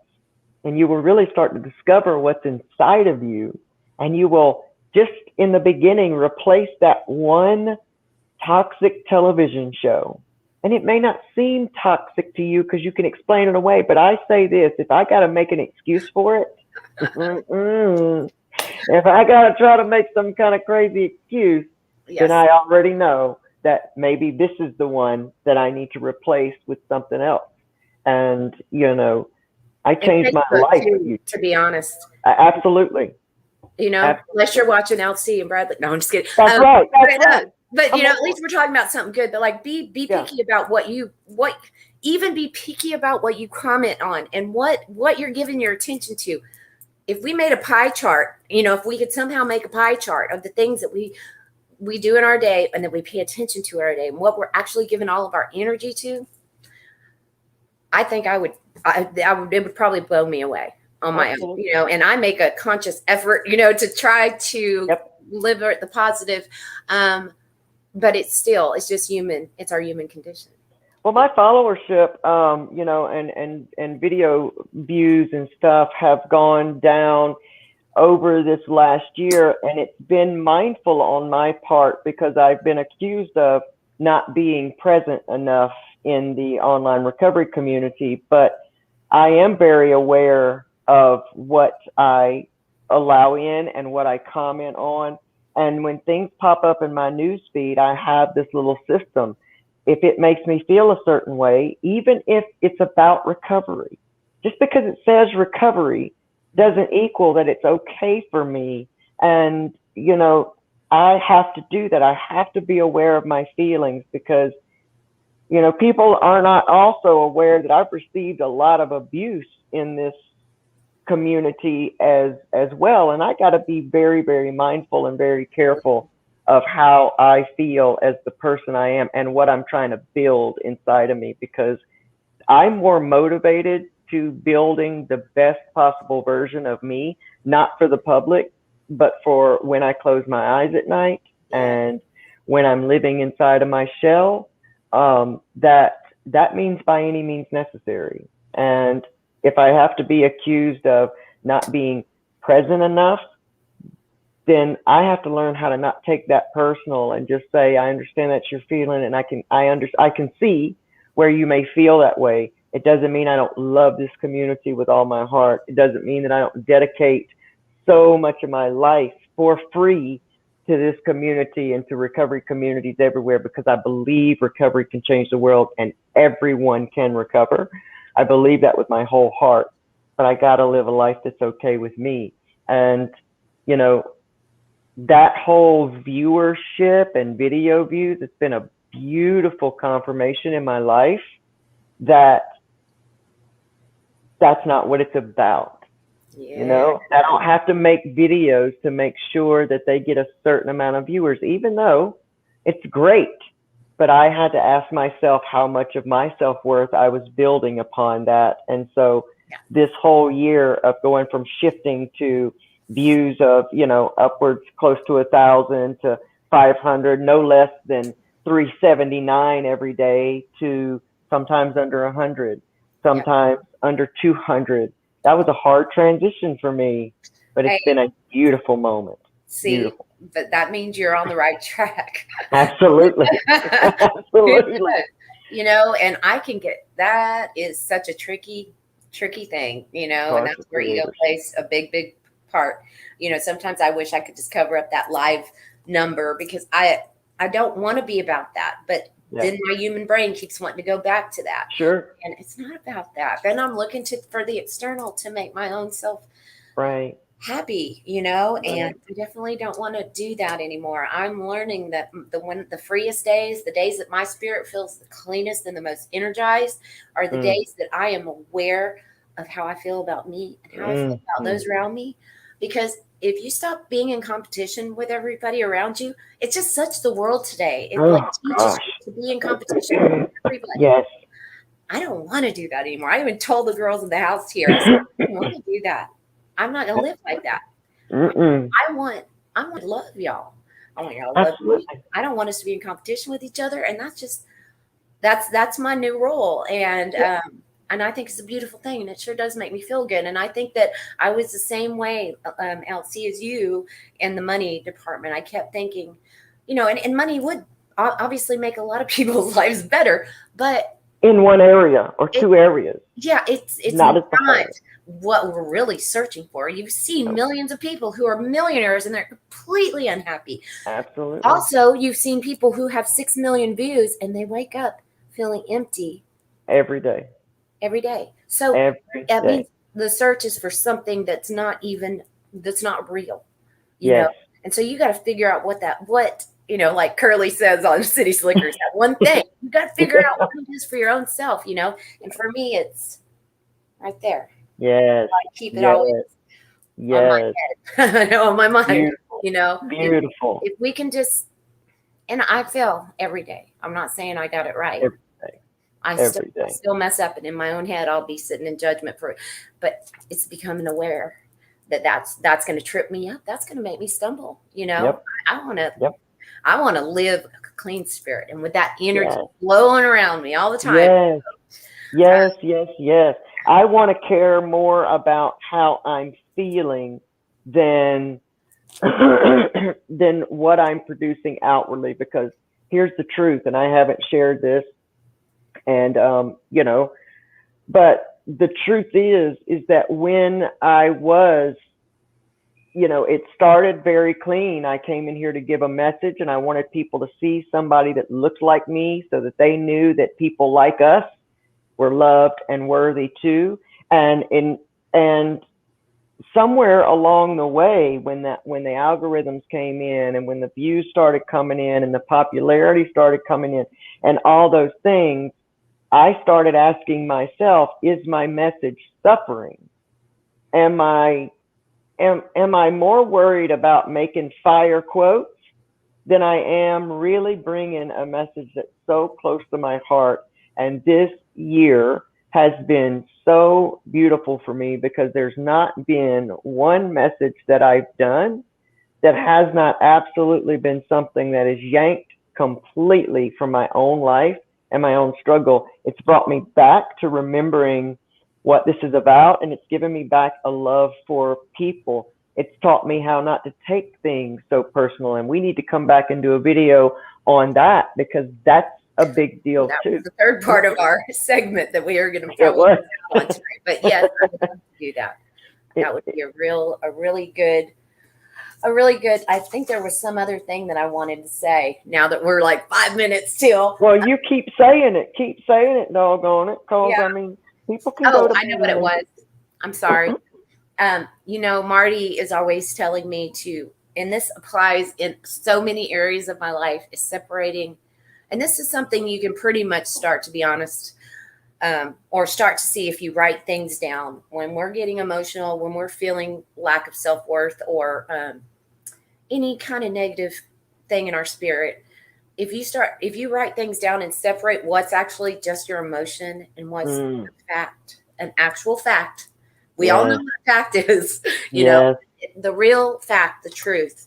and you will really start to discover what's inside of you, and you will just in the beginning replace that one toxic television show. And it may not seem toxic to you because you can explain it away, but I say this: if I got to make an excuse for it, if I got to try to make some kind of crazy excuse, then I already know that maybe this is the one that I need to replace with something else. And I changed my life too, to be honest. Absolutely. Absolutely. Unless you're watching LC and Bradley. No, I'm just kidding. That's right. That's right. But at least we're talking about something good. But be picky about even be picky about what you comment on and what you're giving your attention to. If we made a pie chart, if we could somehow make a pie chart of the things that we do in our day and that we pay attention to our day and what we're actually giving all of our energy to, I think it would probably blow me away on my own, and I make a conscious effort, to try to live the positive. But it's just human. It's our human condition. Well, my followership, and video views and stuff have gone down over this last year, and it's been mindful on my part because I've been accused of not being present enough in the online recovery community, but I am very aware of what I allow in and what I comment on. And when things pop up in my news feed, I have this little system. If it makes me feel a certain way, even if it's about recovery, just because it says recovery doesn't equal that it's okay for me. And, I have to do that. I have to be aware of my feelings because people are not also aware that I've received a lot of abuse in this community as well. And I got to be very, very mindful and very careful of how I feel as the person I am and what I'm trying to build inside of me, because I'm more motivated to building the best possible version of me, not for the public, but for when I close my eyes at night and when I'm living inside of my shell. That means by any means necessary. And if I have to be accused of not being present enough, then I have to learn how to not take that personal and just say, I understand that you're feeling, and I can see where you may feel that way. It doesn't mean I don't love this community with all my heart. It doesn't mean that I don't dedicate so much of my life for free to this community and to recovery communities everywhere, because I believe recovery can change the world and everyone can recover. I believe that with my whole heart, but I got to live a life that's okay with me. And, you know, that whole viewership and video views, it's been a beautiful confirmation in my life that that's not what it's about. Yeah. You know, I don't have to make videos to make sure that they get a certain amount of viewers, even though it's great. But I had to ask myself how much of my self-worth I was building upon that. And so this whole year of going from shifting to views of, you know, upwards close to 1,000 to 500, no less than 379 every day, to sometimes under 100, sometimes under 200. That was a hard transition for me, but it's been a beautiful moment. See, beautiful. But that means you're on the right track. Absolutely. Absolutely. You know, and I can get, that is such a tricky thing, you know, and that's where ego plays a big part. You know, sometimes I wish I could just cover up that live number, because I don't want to be about that, but then my human brain keeps wanting to go back to that. Sure. And it's not about that. Then I'm looking for the external to make my own self happy, you know, and I definitely don't want to do that anymore. I'm learning that the freest days, the days that my spirit feels the cleanest and the most energized, are the days that I am aware of how I feel about me and how I feel about those around me. Because if you stop being in competition with everybody around you, it's just such the world today. It teaches you to be in competition with everybody. Yes. I don't want to do that anymore. I even told the girls in the house here, I said, I don't want to do that. I'm not gonna live like that. I want to love y'all. I want y'all to love me. I don't want us to be in competition with each other, and that's my new role. And I think it's a beautiful thing, and it sure does make me feel good. And I think that I was the same way, LC, as you in the money department. I kept thinking, you know, and money would obviously make a lot of people's lives better, but in one area or two areas. Yeah, it's not what we're really searching for. You've seen millions of people who are millionaires and they're completely unhappy. Absolutely. Also, you've seen people who have 6 million views and they wake up feeling empty every day. So that means the search is for something that's not real, you know? And so you got to figure out what, you know, like Curly says on City Slickers, that one thing, you got to figure out what it is for your own self, you know? And for me, it's right there. Yes. I keep it always on my head, on my mind, beautiful. You know? Beautiful. If we can just, and I fail every day. I'm not saying I got it right. Every day. I still mess up, and in my own head, I'll be sitting in judgment for it. But it's becoming aware that's going to trip me up. That's going to make me stumble. You know, I want to live a clean spirit, and with that energy flowing around me all the time. Yes. I want to care more about how I'm feeling than what I'm producing outwardly, because here's the truth, and I haven't shared this, and you know, but the truth is that when I was, you know, it started very clean. I came in here to give a message, and I wanted people to see somebody that looked like me, so that they knew that people like us were loved and worthy too. And somewhere along the way, when the algorithms came in, and when the views started coming in, and the popularity started coming in, and all those things, I started asking myself, is my message suffering? Am I more worried about making fire quotes than I am really bringing a message that's so close to my heart? And this year has been so beautiful for me because there's not been one message that I've done that has not absolutely been something that is yanked completely from my own life and my own struggle. It's brought me back to remembering what this is about, and it's given me back a love for people. It's taught me how not to take things so personal, and we need to come back and do a video on that because that's a big deal That too. was the third part of our segment that we are going to It probably was. on tonight. But yes, I would love to do that. That would be a really good. I think there was some other thing that I wanted to say. Now that we're like 5 minutes till. Well, you keep saying it, doggone it, because Yeah. I mean, people can go to I know what it was. I'm sorry. Marty is always telling me to, and this applies in so many areas of my life, is separating. And this is something you can pretty much start, to be honest, or start to see if you write things down. When we're getting emotional, when we're feeling lack of self-worth or any kind of negative thing in our spirit, if you write things down and separate what's actually just your emotion and what's a fact, an actual fact. We all know what a fact is, the real fact, the truth.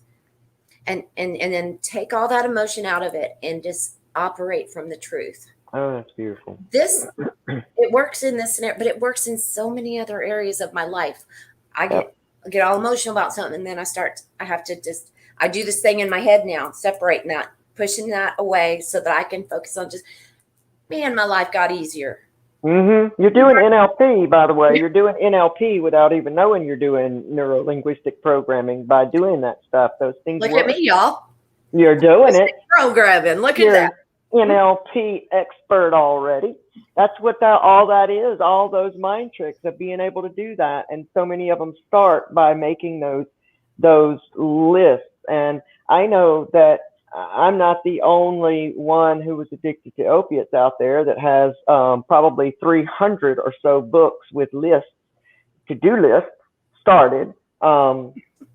And then take all that emotion out of it and just operate from the truth. Oh, that's beautiful. It works in this scenario, but it works in so many other areas of my life. I get all emotional about something, and then I do this thing in my head now, separating that, pushing that away so that I can focus on just, man, my life got easier. Mm-hmm. You're doing NLP, by the way. You're doing NLP without even knowing you're doing neuro-linguistic programming by doing that stuff. Those things Look work. at me, y'all. You're doing it. Programming. Look at that. NLP expert already. That's what all that is, all those mind tricks of being able to do that. And so many of them start by making those lists. And I know that I'm not the only one who was addicted to opiates out there that has probably 300 or so books with lists, to-do lists started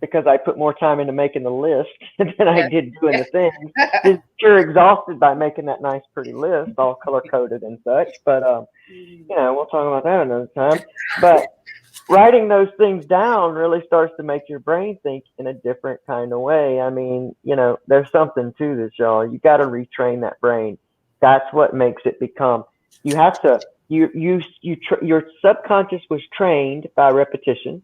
because I put more time into making the list than I did doing the things. Just pure exhausted by making that nice, pretty list, all color-coded and such. But, we'll talk about that another time. But writing those things down really starts to make your brain think in a different kind of way. I mean, there's something to this, y'all. You got to retrain that brain. That's what makes it become. You have to. Your subconscious was trained by repetition,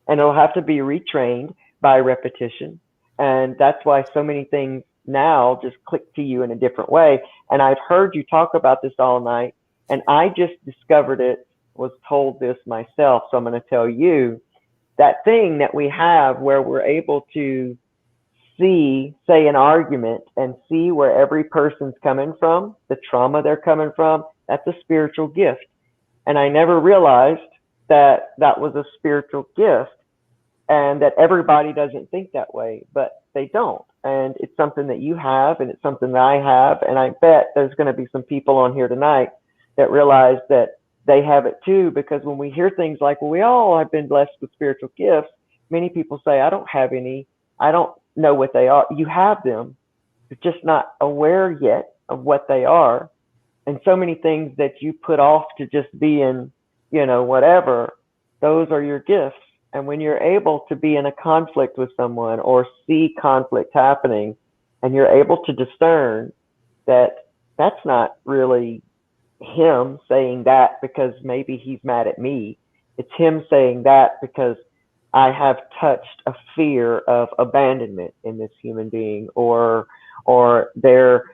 and it'll have to be retrained by repetition. And that's why so many things now just click to you in a different way. And I've heard you talk about this all night, and I just discovered it. Was told this myself, so I'm going to tell you that thing that we have where we're able to see, say, an argument and see where every person's coming from, the trauma they're coming from. That's a spiritual gift, and I never realized that was a spiritual gift, and that everybody doesn't think that way, but they don't. And it's something that you have, and it's something that I have, and I bet there's going to be some people on here tonight that realize that they have it too, because when we hear things like, well, we all have been blessed with spiritual gifts, many people say, I don't have any. I don't know what they are. You have them. You're just not aware yet of what they are. And so many things that you put off to just being, whatever, those are your gifts. And when you're able to be in a conflict with someone or see conflict happening, and you're able to discern that that's not really him saying that because maybe he's mad at me. It's him saying that because I have touched a fear of abandonment in this human being, or they're,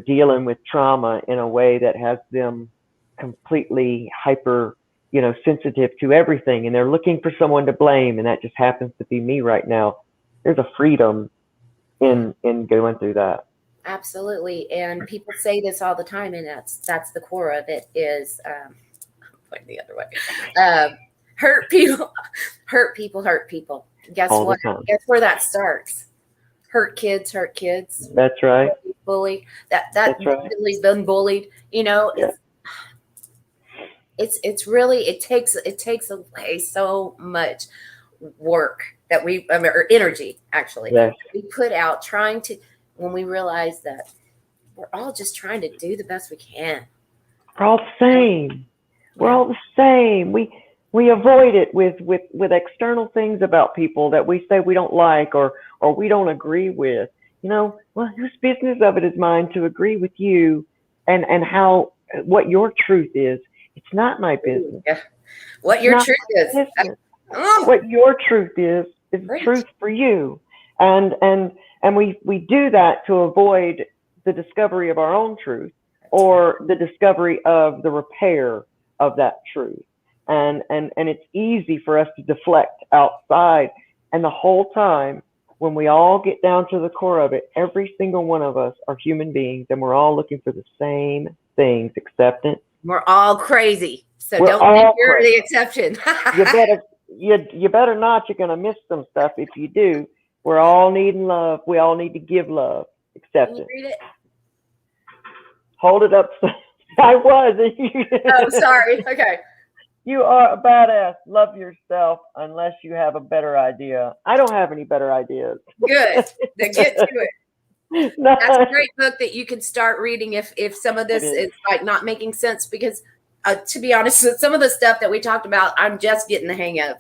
dealing with trauma in a way that has them completely hyper, sensitive to everything, and they're looking for someone to blame, and that just happens to be me right now. There's a freedom in going through that. Absolutely. And people say this all the time, and that's the core of it is point the other way. Hurt people. Guess All what? Guess where that starts? Hurt kids. That's right. Bully. That's right. He's been bullied. It's really, it takes away so much work that or energy actually that we put out trying to, when we realize that we're all just trying to do the best we can. We're all the same. We're all the same. We avoid it with external things about people that we say we don't like or we don't agree with. Well, whose business of it is mine to agree with you and how what your truth is? It's not my business. Yeah. What your truth is. What your truth is truth for you. And we do that to avoid the discovery of our own truth or the discovery of the repair of that truth. And it's easy for us to deflect outside. And the whole time, when we all get down to the core of it, every single one of us are human beings, and we're all looking for the same things: acceptance. We're all crazy, so don't think you're the exception. you better not. You're gonna miss some stuff if you do. We're all needing love. We all need to give love. Acceptance. Can you read it? Hold it up. I was. Oh, sorry. Okay. You are a badass. Love yourself unless you have a better idea. I don't have any better ideas. Good. Then get to it. No. That's a great book that you can start reading if some of this is like not making sense, because to be honest, some of the stuff that we talked about, I'm just getting the hang of,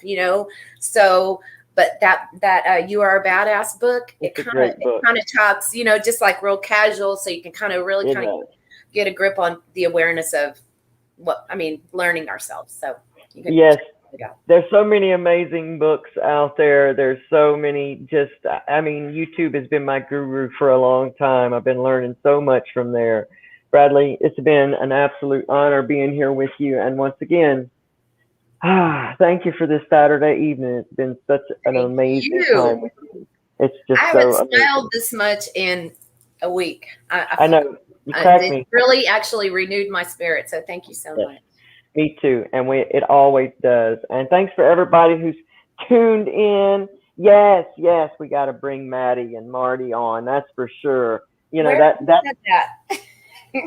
So, but that You Are a Badass book, it kind of talks, just like real casual, so you can kind of really get a grip on the awareness of learning ourselves. So yes, there's so many amazing books out there. There's so many YouTube has been my guru for a long time. I've been learning so much from there. Bradley, it's been an absolute honor being here with you. And once again, thank you for this Saturday evening. It's been such an amazing time with you. It's just I haven't smiled this much in a week. I know. It really actually renewed my spirit. So thank you so much. Me too. And it always does. And thanks for everybody who's tuned in. Yes, we got to bring Maddie and Marty on. That's for sure. That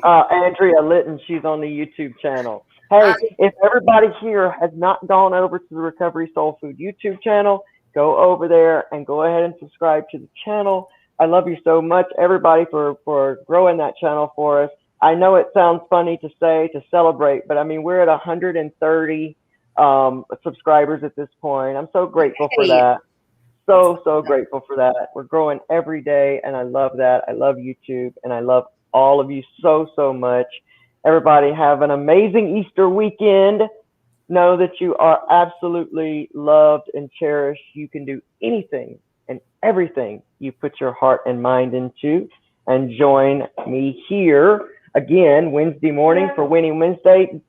Andrea Litton, she's on the YouTube channel. Hey, if everybody here has not gone over to the Recovery Soul Food YouTube channel, go over there and go ahead and subscribe to the channel. I love you so much, everybody, for growing that channel for us. I know it sounds funny to say, to celebrate, but we're at 130 subscribers at this point. I'm so grateful for that. So grateful for that. We're growing every day, and I love that. I love YouTube, and I love all of you so much. Everybody have an amazing Easter weekend. Know that you are absolutely loved and cherished. You can do anything and everything you put your heart and mind into. And join me here again Wednesday morning for Winning Wednesday.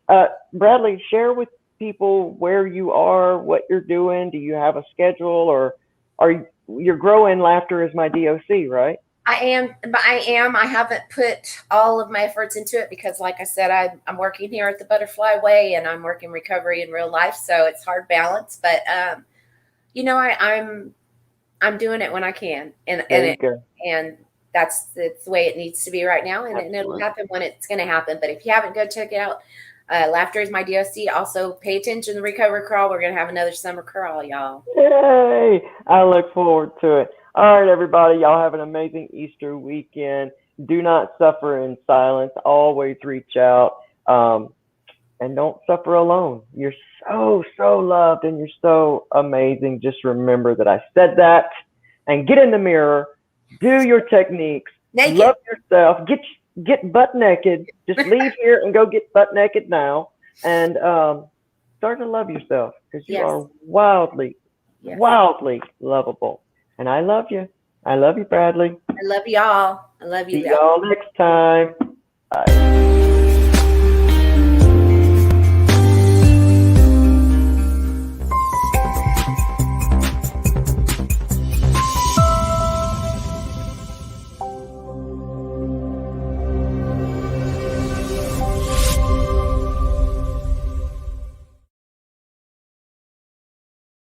Bradley, share with people where you are, what you're doing. Do you have a schedule, or you're growing Laughter is my DOC, right? I am. I haven't put all of my efforts into it because, like I said, I'm working here at the Butterfly Way, and I'm working recovery in real life, so it's hard balance. But I'm doing it when I can, and that's the way it needs to be right now, and it'll happen when it's going to happen. But if you haven't, go check it out. Laughter is my DOC. Also, pay attention to the Recovery Crawl. We're going to have another summer crawl, y'all. Yay! I look forward to it. All right, everybody. Y'all have an amazing Easter weekend. Do not suffer in silence. Always reach out. And don't suffer alone. You're so loved, and you're so amazing. Just remember that I said that, and get in the mirror. Do your techniques. Naked. Love yourself. Get butt naked. Just leave here and go get butt naked now, and start to love yourself, because you are wildly lovable. And I love you. I love you, Bradley. I love y'all. I love you. See y'all next time. Bye.